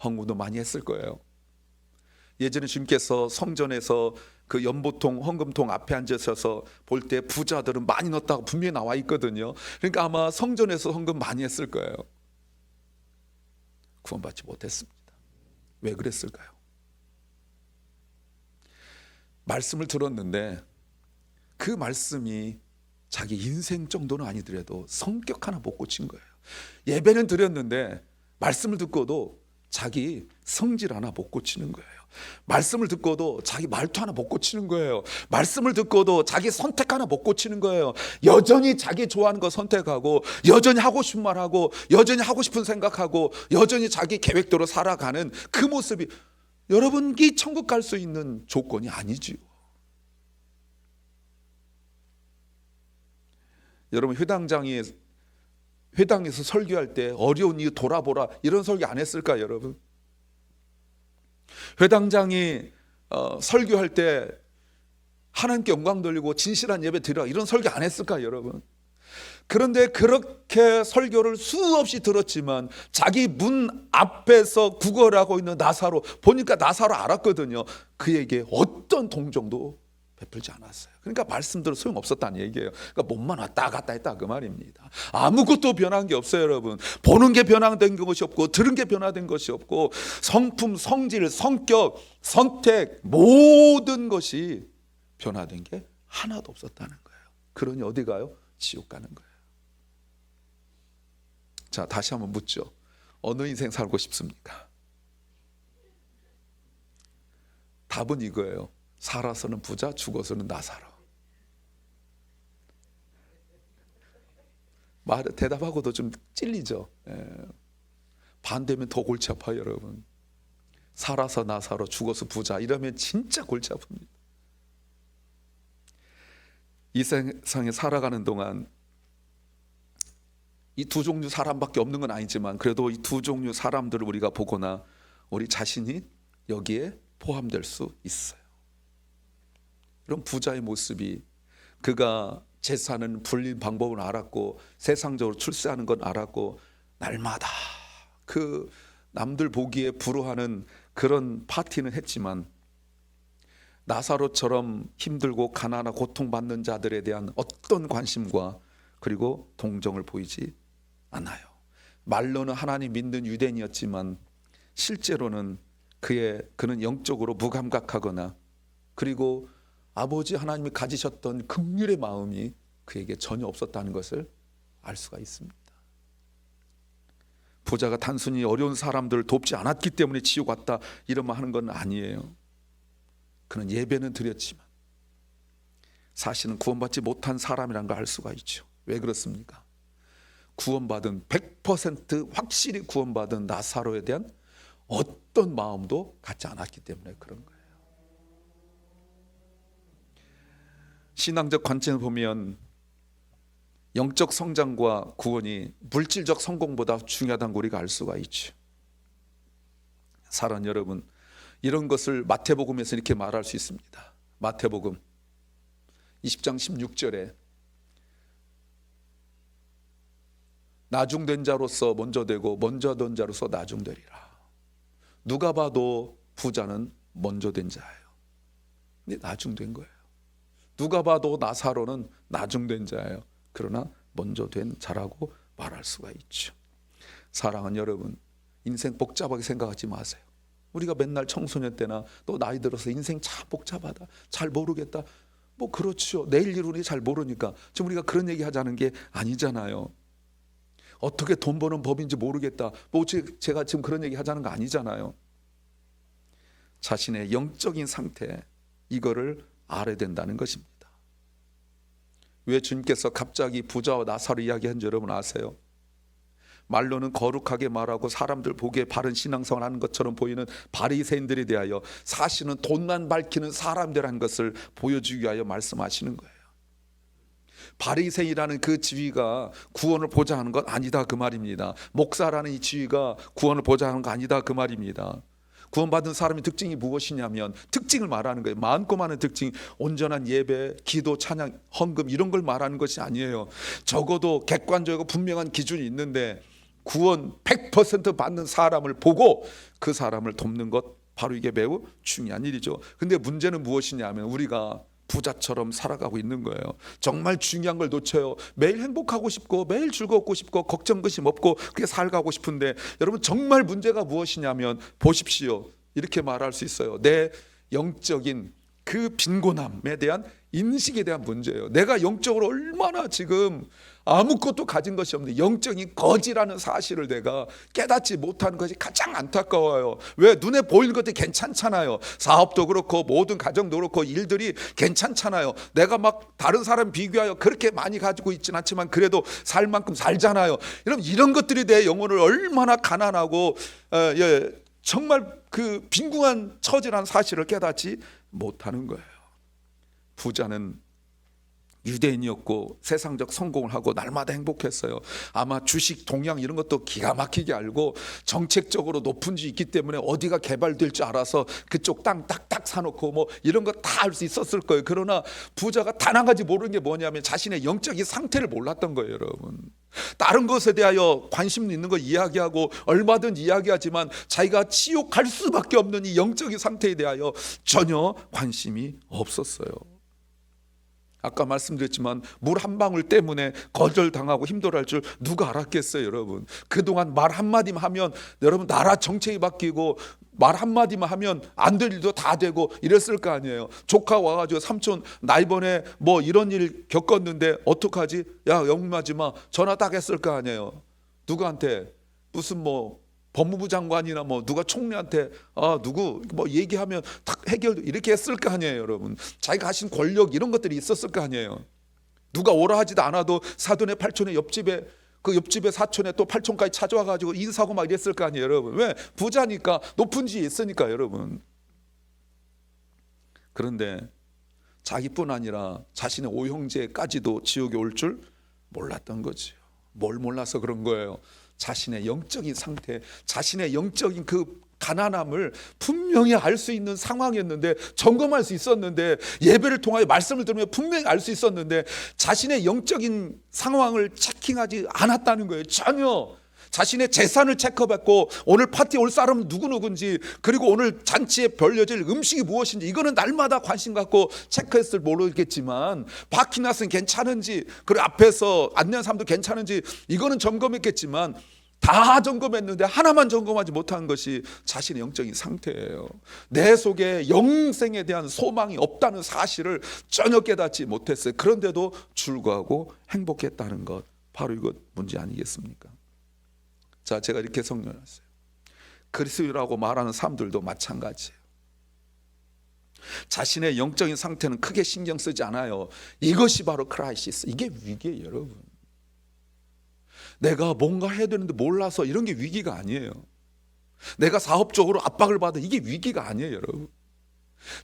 헌금도 많이 했을 거예요. 예전에 주님께서 성전에서 그 연보통, 헌금통 앞에 앉으셔서 볼 때 부자들은 많이 넣었다고 분명히 나와 있거든요. 그러니까 아마 성전에서 헌금 많이 했을 거예요. 구원받지 못했습니다. 왜 그랬을까요? 말씀을 들었는데 그 말씀이 자기 인생 정도는 아니더라도 성격 하나 못 고친 거예요. 예배는 드렸는데 말씀을 듣고도 자기 성질 하나 못 고치는 거예요. 말씀을 듣고도 자기 말투 하나 못 고치는 거예요. 말씀을 듣고도 자기 선택 하나 못 고치는 거예요. 여전히 자기 좋아하는 거 선택하고, 여전히 하고 싶은 말 하고, 여전히 하고 싶은 생각하고, 여전히 자기 계획대로 살아가는 그 모습이, 여러분, 이 천국 갈 수 있는 조건이 아니지요. 여러분, 회당에서 설교할 때 어려운 이유 돌아보라, 이런 설교 안 했을까요, 여러분? 회당장이 설교할 때 하나님께 영광 돌리고 진실한 예배 드리라, 이런 설교 안 했을까요, 여러분? 그런데 그렇게 설교를 수없이 들었지만 자기 문 앞에서 구걸하고 있는 나사로, 보니까 나사로 알았거든요. 그에게 어떤 동정도 베풀지 않았어요. 그러니까 말씀대로 소용없었다는 얘기예요. 그러니까 몸만 왔다 갔다 했다 그 말입니다. 아무것도 변한 게 없어요, 여러분. 보는 게 변화된 것이 없고, 들은 게 변화된 것이 없고, 성품, 성질, 성격, 선택, 모든 것이 변화된 게 하나도 없었다는 거예요. 그러니 어디 가요? 지옥 가는 거예요. 자, 다시 한번 묻죠. 어느 인생 살고 싶습니까? 답은 이거예요. 살아서는 부자, 죽어서는 나사로. 대답하고도 좀 찔리죠. 반대면 더 골치 아파요, 여러분. 살아서 나사로, 죽어서 부자, 이러면 진짜 골치 아픕니다. 이 세상에 살아가는 동안 이 두 종류 사람밖에 없는 건 아니지만, 그래도 이 두 종류 사람들을 우리가 보거나 우리 자신이 여기에 포함될 수 있어요. 이런 부자의 모습이, 그가 재산은 불린 방법을 알았고, 세상적으로 출세하는 건 알았고, 날마다 그 남들 보기에 부러워하는 그런 파티는 했지만, 나사로처럼 힘들고 가난하고 고통받는 자들에 대한 어떤 관심과 그리고 동정을 보이지 않아요. 말로는 하나님 믿는 유대인이었지만 실제로는 그는 영적으로 무감각하거나 그리고 아버지 하나님이 가지셨던 긍휼의 마음이 그에게 전혀 없었다는 것을 알 수가 있습니다. 부자가 단순히 어려운 사람들을 돕지 않았기 때문에 지옥 왔다 이런 말 하는 건 아니에요. 그는 예배는 드렸지만 사실은 구원받지 못한 사람이라는 걸 알 수가 있죠. 왜 그렇습니까? 구원받은 100% 확실히 구원받은 나사로에 대한 어떤 마음도 갖지 않았기 때문에 그런 거예요. 신앙적 관점을 보면 영적 성장과 구원이 물질적 성공보다 중요하다는 걸 우리가 알 수가 있죠. 사랑하는 여러분, 이런 것을 마태복음에서 이렇게 말할 수 있습니다. 마태복음 20장 16절에 나중된 자로서 먼저 되고 먼저 된 자로서 나중되리라. 누가 봐도 부자는 먼저 된 자예요. 근데 나중된 거예요. 누가 봐도 나사로는 나중된 자예요. 그러나 먼저 된 자라고 말할 수가 있죠. 사랑하는 여러분, 인생 복잡하게 생각하지 마세요. 우리가 맨날 청소년 때나 또 나이 들어서 인생 참 복잡하다, 잘 모르겠다, 뭐 그렇죠. 내일 일 우리 잘 모르니까 지금 우리가 그런 얘기 하자는 게 아니잖아요. 어떻게 돈 버는 법인지 모르겠다, 뭐 제가 지금 그런 얘기 하자는 거 아니잖아요. 자신의 영적인 상태, 이거를 알아야 된다는 것입니다. 왜 주님께서 갑자기 부자와 나사로 이야기한지 여러분 아세요? 말로는 거룩하게 말하고 사람들 보기에 바른 신앙생활 하는 것처럼 보이는 바리새인들에 대하여 사실은 돈만 밝히는 사람들한 것을 보여주기 위하여 말씀하시는 거예요. 바리새인이라는 그 지위가 구원을 보자 하는 것 아니다 그 말입니다. 목사라는 이 지위가 구원을 보자 하는 거 아니다 그 말입니다. 구원받은 사람의 특징이 무엇이냐면 특징을 말하는 거예요. 많고 많은 특징, 온전한 예배, 기도, 찬양, 헌금 이런 걸 말하는 것이 아니에요. 적어도 객관적이고 분명한 기준이 있는데 구원 100% 받는 사람을 보고 그 사람을 돕는 것, 바로 이게 매우 중요한 일이죠. 근데 문제는 무엇이냐면 우리가 부자처럼 살아가고 있는 거예요. 정말 중요한 걸 놓쳐요. 매일 행복하고 싶고 매일 즐겁고 싶고 걱정거심 없고 그렇게 살아가고 싶은데 여러분 정말 문제가 무엇이냐면 보십시오. 이렇게 말할 수 있어요. 내 영적인 그 빈곤함에 대한 인식에 대한 문제예요. 내가 영적으로 얼마나 지금 아무것도 가진 것이 없는데 영적인 거지라는 사실을 내가 깨닫지 못하는 것이 가장 안타까워요. 왜? 눈에 보이는 것들이 괜찮잖아요. 사업도 그렇고 모든 가정도 그렇고 일들이 괜찮잖아요. 내가 막 다른 사람 비교하여 그렇게 많이 가지고 있진 않지만 그래도 살 만큼 살잖아요. 여러분 이런 것들이 내 영혼을 얼마나 가난하고 정말 그 빈궁한 처지라는 사실을 깨닫지 못하는 거예요. 부자는 유대인이었고 세상적 성공을 하고 날마다 행복했어요. 아마 주식, 동양 이런 것도 기가 막히게 알고 정책적으로 높은 지 있기 때문에 어디가 개발될 줄 알아서 그쪽 땅 딱딱 사놓고 뭐 이런 거 다 알 수 있었을 거예요. 그러나 부자가 단 한 가지 모르는 게 뭐냐면 자신의 영적인 상태를 몰랐던 거예요. 여러분, 다른 것에 대하여 관심 있는 거 이야기하고 얼마든 이야기하지만 자기가 지옥 갈 수밖에 없는 이 영적인 상태에 대하여 전혀 관심이 없었어요. 아까 말씀드렸지만 물 한 방울 때문에 거절당하고 힘들어할 줄 누가 알았겠어요. 여러분, 그동안 말 한마디만 하면 여러분 나라 정책이 바뀌고 말 한마디만 하면 안 될 일도 다 되고 이랬을 거 아니에요. 조카 와가지고 삼촌 나 이번에 뭐 이런 일 겪었는데 어떡하지? 야 영림하지 마, 전화 딱 했을 거 아니에요. 누구한테? 무슨 뭐 법무부 장관이나 뭐 누가 총리한테 누구 뭐 얘기하면 딱 해결 이렇게 했을 거 아니에요. 여러분, 자기가 가진 권력 이런 것들이 있었을 거 아니에요. 누가 오라 하지도 않아도 사돈의 팔촌의 옆집에 그 옆집에 사촌에 또 팔촌까지 찾아와 가지고 인사하고 막 이랬을 거 아니에요. 여러분, 왜? 부자니까, 높은 지에 있으니까. 여러분, 그런데 자기뿐 아니라 자신의 오형제까지도 지옥에 올 줄 몰랐던 거죠. 뭘 몰라서 그런 거예요? 자신의 영적인 상태, 자신의 영적인 그 가난함을 분명히 알 수 있는 상황이었는데, 점검할 수 있었는데, 예배를 통하여 말씀을 들으면 분명히 알 수 있었는데 자신의 영적인 상황을 체킹하지 않았다는 거예요. 전혀 자신의 재산을 체크받고 오늘 파티에 올 사람은 누구누군지, 그리고 오늘 잔치에 벌려질 음식이 무엇인지, 이거는 날마다 관심 갖고 체크했을 모르겠지만 바퀴나스는 괜찮은지, 그리고 앞에서 안내한 사람도 괜찮은지, 이거는 점검했겠지만 다 점검했는데 하나만 점검하지 못한 것이 자신의 영적인 상태예요. 내 속에 영생에 대한 소망이 없다는 사실을 전혀 깨닫지 못했어요. 그런데도 불구하고 행복했다는 것, 바로 이것 문제 아니겠습니까? 자, 제가 이렇게 성령했어요. 그리스도라고 말하는 사람들도 마찬가지예요. 자신의 영적인 상태는 크게 신경 쓰지 않아요. 이것이 바로 크라이시스. 이게 위기예요, 여러분. 내가 뭔가 해야 되는데 몰라서 이런 게 위기가 아니에요. 내가 사업적으로 압박을 받아, 이게 위기가 아니에요, 여러분.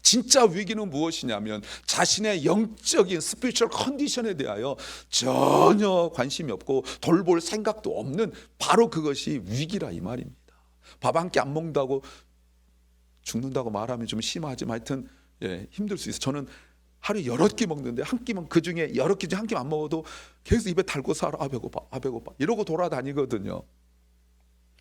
진짜 위기는 무엇이냐면 자신의 영적인 스피리추얼 컨디션에 대하여 전혀 관심이 없고 돌볼 생각도 없는, 바로 그것이 위기라 이 말입니다. 밥 한 끼 안 먹는다고 죽는다고 말하면 좀 심하지만 하여튼 힘들 수 있어요. 저는 하루에 여러 끼 먹는데 한 끼만, 그 중에 여러 끼 중에 한 끼 안 먹어도 계속 입에 달고 살아. 아 배고파, 아 배고파, 이러고 돌아다니거든요.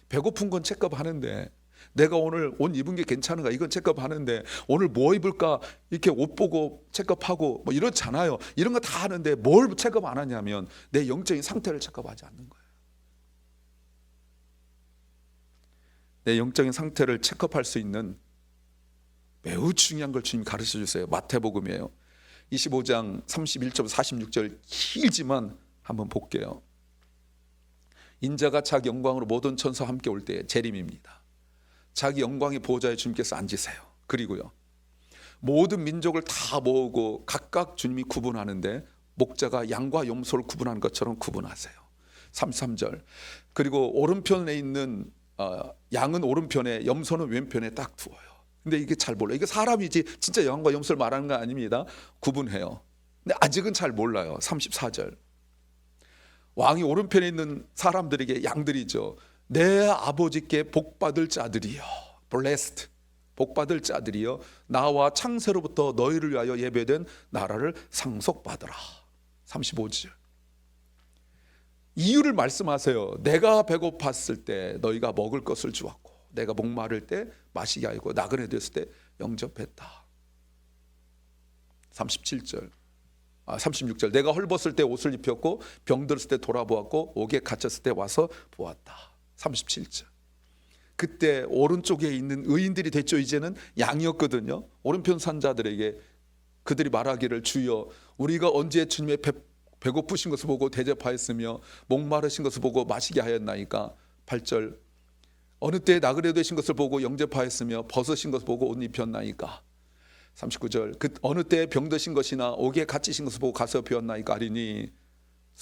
배고픈 건 체크하는데, 내가 오늘 옷 입은 게 괜찮은가, 이건 체크하는데, 오늘 뭐 입을까 이렇게 옷 보고 체크하고 뭐 이렇잖아요. 이런 거 다 하는데 뭘 체크 안 하냐면 내 영적인 상태를 체크하지 않는 거예요. 내 영적인 상태를 체크할 수 있는 매우 중요한 걸 주님이 가르쳐 주세요. 마태복음이에요. 25장 31절 46절, 길지만 한번 볼게요. 인자가 자기 영광으로 모든 천사와 함께 올 때에 재림입니다. 자기 영광의 보좌에 주님께서 앉으세요. 그리고요, 모든 민족을 다 모으고 각각 주님이 구분하는데 목자가 양과 염소를 구분하는 것처럼 구분하세요. 33절, 그리고 오른편에 있는 양은 오른편에, 염소는 왼편에 딱 두어요. 근데 이게 잘 몰라요. 이게 사람이지 진짜 양과 염소를 말하는 건 아닙니다. 구분해요. 근데 아직은 잘 몰라요. 34절, 왕이 오른편에 있는 사람들에게, 양들이죠, 내 아버지께 복받을 자들이여, blessed, 복받을 자들이여, 나와 창세로부터 너희를 위하여 예배된 나라를 상속받으라. 35절, 이유를 말씀하세요. 내가 배고팠을 때 너희가 먹을 것을 주었고, 내가 목마를 때 마시게 하고, 나그네 됐을 때 영접했다. 36절, 내가 헐벗을 때 옷을 입혔고, 병들었을 때 돌아보았고, 옥에 갇혔을 때 와서 보았다. 37절, 그때 오른쪽에 있는 의인들이 됐죠. 이제는 양이었거든요. 오른편 산자들에게 그들이 말하기를, 주여 우리가 언제 주님의 배고프신 것을 보고 대접하였으며 목마르신 것을 보고 마시게 하였나이까. 8절, 어느 때에 나그네 되신 것을 보고 영접하였으며 벗으신 것을 보고 옷 입혔나이까. 39절, 그 어느 때에 병드신 것이나 옥에 갇히신 것을 보고 가서 배웠나이까 하리니.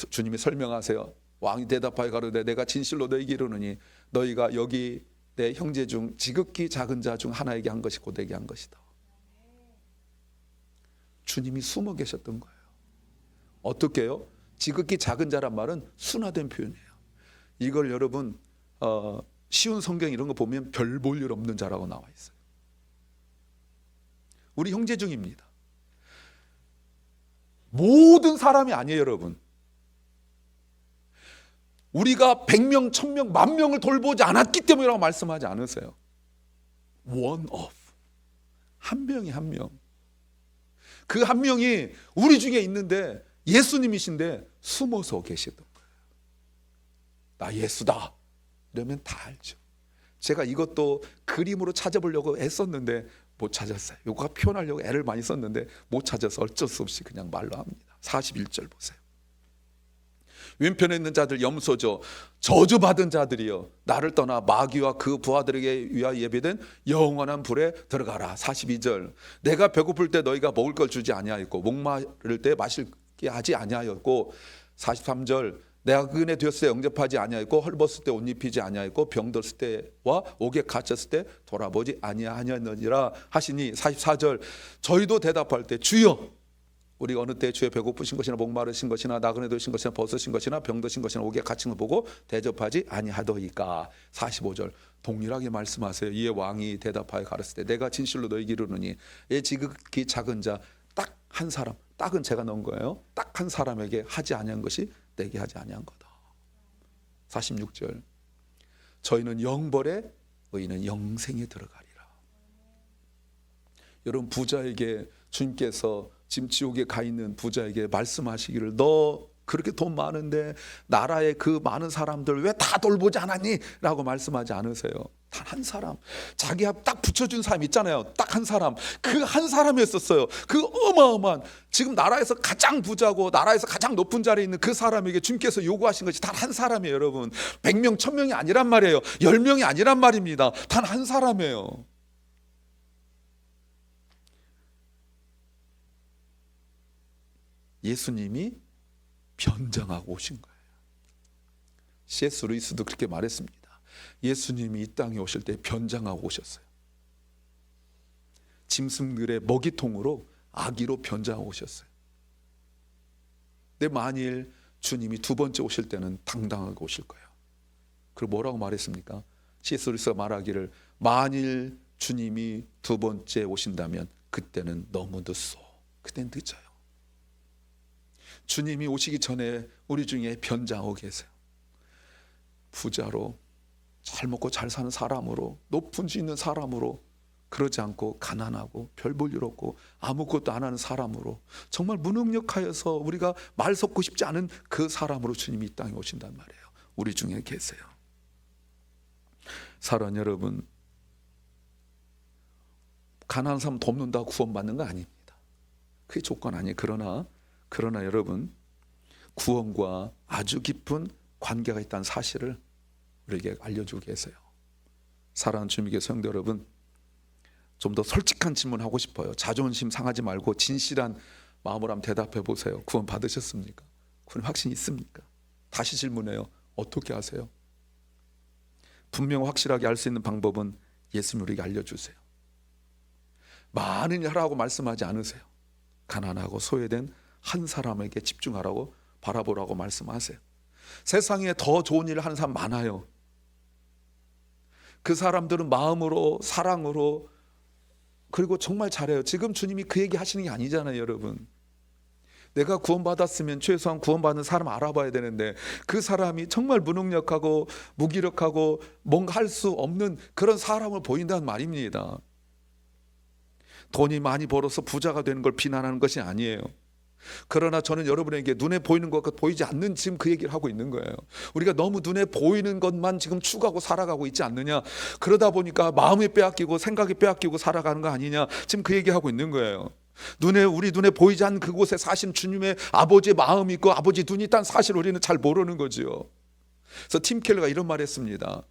주님이 설명하세요. 왕이 대답하여 가로되 내가 진실로 너희에게 이르노니 너희가 여기 내 형제 중 지극히 작은 자 중 하나에게 한 것이 곧 내게 한 것이다. 주님이 숨어 계셨던 거예요. 어떻게요? 지극히 작은 자란 말은 순화된 표현이에요. 이걸 여러분 쉬운 성경 이런 거 보면 별 볼 일 없는 자라고 나와 있어요. 우리 형제 중입니다. 모든 사람이 아니에요, 여러분. 우리가 100명, 1000명, 10,000명을 돌보지 않았기 때문이라고 말씀하지 않으세요. One of, 한 명이 한 명. 그 한 명이 우리 중에 있는데 예수님이신데 숨어서 계시던 거예요. 나 예수다 이러면 다 알죠. 제가 이것도 그림으로 찾아보려고 애썼는데 못 찾았어요. 이거 표현하려고 애를 많이 썼는데 못 찾아서 어쩔 수 없이 그냥 말로 합니다. 41절 보세요. 왼편에 있는 자들 염소죠, 저주받은 자들이여, 나를 떠나 마귀와 그 부하들에게 위하여 예비된 영원한 불에 들어가라. 42절, 내가 배고플 때 너희가 먹을 걸 주지 아니하였고 목마를 때 마실게 하지 아니하였고. 43절, 내가 그네 되었을 때 영접하지 아니하였고 헐벗을 때 옷 입히지 아니하였고 병들었을 때와 옥에 갇혔을 때 돌아보지 아니하였느니라 하시니. 44절, 저희도 대답할 때 주여 우리가 어느 때 주의 배고프신 것이나 목마르신 것이나 나그네 되신 것이나 벗으신 것이나 병드신 것이나 옥에 갇힌 걸 보고 대접하지 아니하더이까. 45절, 동일하게 말씀하세요. 이에 왕이 대답하여 가르칠 때 내가 진실로 너희에게 이르노니 이 지극히 작은 자 딱 한 사람, 딱은 제가 넣은 거예요. 딱 한 사람에게 하지 아니한 것이 내게 하지 아니한 거다. 46절, 저희는 영벌에 의인은 영생에 들어가리라. 여러분, 부자에게 주님께서 지금 지옥에 가 있는 부자에게 말씀하시기를, 너 그렇게 돈 많은데 나라의 그 많은 사람들 왜 다 돌보지 않았니? 라고 말씀하지 않으세요. 단 한 사람, 자기 앞 딱 붙여준 사람 있잖아요. 딱 한 사람, 그 한 사람이었었어요. 그 어마어마한, 지금 나라에서 가장 부자고 나라에서 가장 높은 자리에 있는 그 사람에게 주님께서 요구하신 것이 단 한 사람이에요. 여러분, 100명 1000명이 아니란 말이에요. 10명이 아니란 말입니다. 단 한 사람이에요. 예수님이 변장하고 오신 거예요. C.S. 루이스도 그렇게 말했습니다. 예수님이 이 땅에 오실 때 변장하고 오셨어요. 짐승들의 먹이통으로 아기로 변장하고 오셨어요. 근데 만일 주님이 두 번째 오실 때는 당당하게 오실 거예요. 그리고 뭐라고 말했습니까? C.S. 루이스가 말하기를, 만일 주님이 두 번째 오신다면 그때는 너무 늦소. 그때는 늦어요. 주님이 오시기 전에 우리 중에 변장하고 계세요. 부자로, 잘 먹고 잘 사는 사람으로, 높은 지 있는 사람으로, 그러지 않고 가난하고 별 볼 일 없고 아무것도 안 하는 사람으로, 정말 무능력하여서 우리가 말 섞고 싶지 않은 그 사람으로 주님이 이 땅에 오신단 말이에요. 우리 중에 계세요. 사랑하는 여러분, 가난한 사람 돕는다고 구원받는 거 아닙니다. 그게 조건 아니에요. 그러나 여러분, 구원과 아주 깊은 관계가 있다는 사실을 우리에게 알려주고 계세요. 사랑하는 주님의 성도 여러분, 좀 더 솔직한 질문하고 싶어요. 자존심 상하지 말고 진실한 마음으로 한번 대답해 보세요. 구원 받으셨습니까? 구원 확신 있습니까? 다시 질문해요. 어떻게 하세요? 분명 확실하게 알 수 있는 방법은 예수님 우리에게 알려주세요. 많은 일 하라고 말씀하지 않으세요. 가난하고 소외된 한 사람에게 집중하라고, 바라보라고 말씀하세요. 세상에 더 좋은 일을 하는 사람 많아요. 그 사람들은 마음으로, 사랑으로, 그리고 정말 잘해요. 지금 주님이 그 얘기 하시는 게 아니잖아요, 여러분. 내가 구원받았으면 최소한 구원받는 사람 알아봐야 되는데, 그 사람이 정말 무능력하고 무기력하고 뭔가 할 수 없는 그런 사람을 보인다는 말입니다. 돈이 많이 벌어서 부자가 되는 걸 비난하는 것이 아니에요. 그러나 저는 여러분에게 눈에 보이는 것과 보이지 않는 지금 그 얘기를 하고 있는 거예요. 우리가 너무 눈에 보이는 것만 지금 추구하고 살아가고 있지 않느냐. 그러다 보니까 마음이 빼앗기고 생각이 빼앗기고 살아가는 거 아니냐. 지금 그 얘기하고 있는 거예요. 우리 눈에 보이지 않는 그곳에 사신 주님의 아버지의 마음이 있고 아버지 눈이 있다는 사실을 우리는 잘 모르는 거지요. 그래서 팀 켈러가 이런 말 했습니다.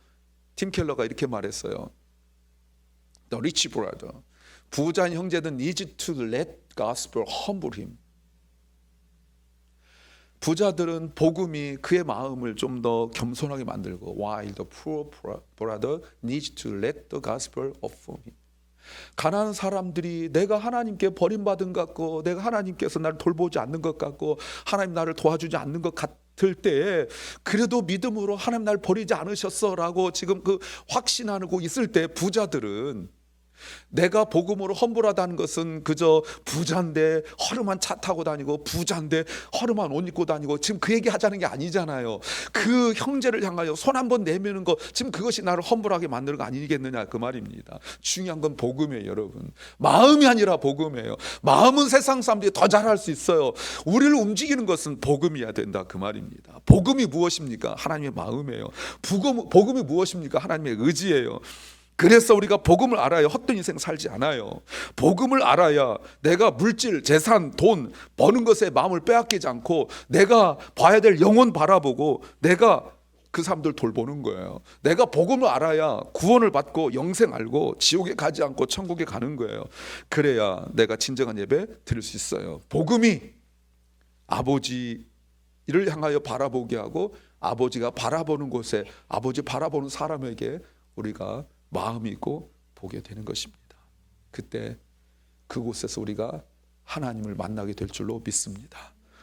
팀 켈러가 이렇게 말했어요. The rich brother, 부자인 형제는 needs to let gospel humble him. 부자들은 복음이 그의 마음을 좀 더 겸손하게 만들고, while the poor brother needs to let the gospel affirm him. 가난한 사람들이 내가 하나님께 버림받은 것 같고, 내가 하나님께서 나를 돌보지 않는 것 같고, 하나님 나를 도와주지 않는 것 같을 때에, 그래도 믿음으로 하나님 나를 버리지 않으셨어 라고 지금 그 확신하고 있을 때, 부자들은 내가 복음으로 험불하다는 것은 그저 부자인데 허름한 차 타고 다니고, 부자인데 허름한 옷 입고 다니고, 지금 그 얘기 하자는 게 아니잖아요. 그 형제를 향하여 손 한번 내미는 거, 지금 그것이 나를 험불하게 만드는 거 아니겠느냐, 그 말입니다. 중요한 건 복음이에요, 여러분. 마음이 아니라 복음이에요. 마음은 세상 사람들이 더 잘할 수 있어요. 우리를 움직이는 것은 복음이어야 된다, 그 말입니다. 복음이 무엇입니까? 하나님의 마음이에요. 복음이 무엇입니까? 하나님의 의지예요. 그래서 우리가 복음을 알아야 헛된 인생 살지 않아요. 복음을 알아야 내가 물질, 재산, 돈 버는 것에 마음을 빼앗기지 않고, 내가 봐야 될 영혼 바라보고 내가 그 사람들 돌보는 거예요. 내가 복음을 알아야 구원을 받고 영생 알고 지옥에 가지 않고 천국에 가는 거예요. 그래야 내가 진정한 예배 드릴 수 있어요. 복음이 아버지를 향하여 바라보게 하고, 아버지가 바라보는 곳에, 아버지 바라보는 사람에게 우리가 마음이 있고 보게 되는 것입니다. 그때 그곳에서 우리가 하나님을 만나게 될 줄로 믿습니다.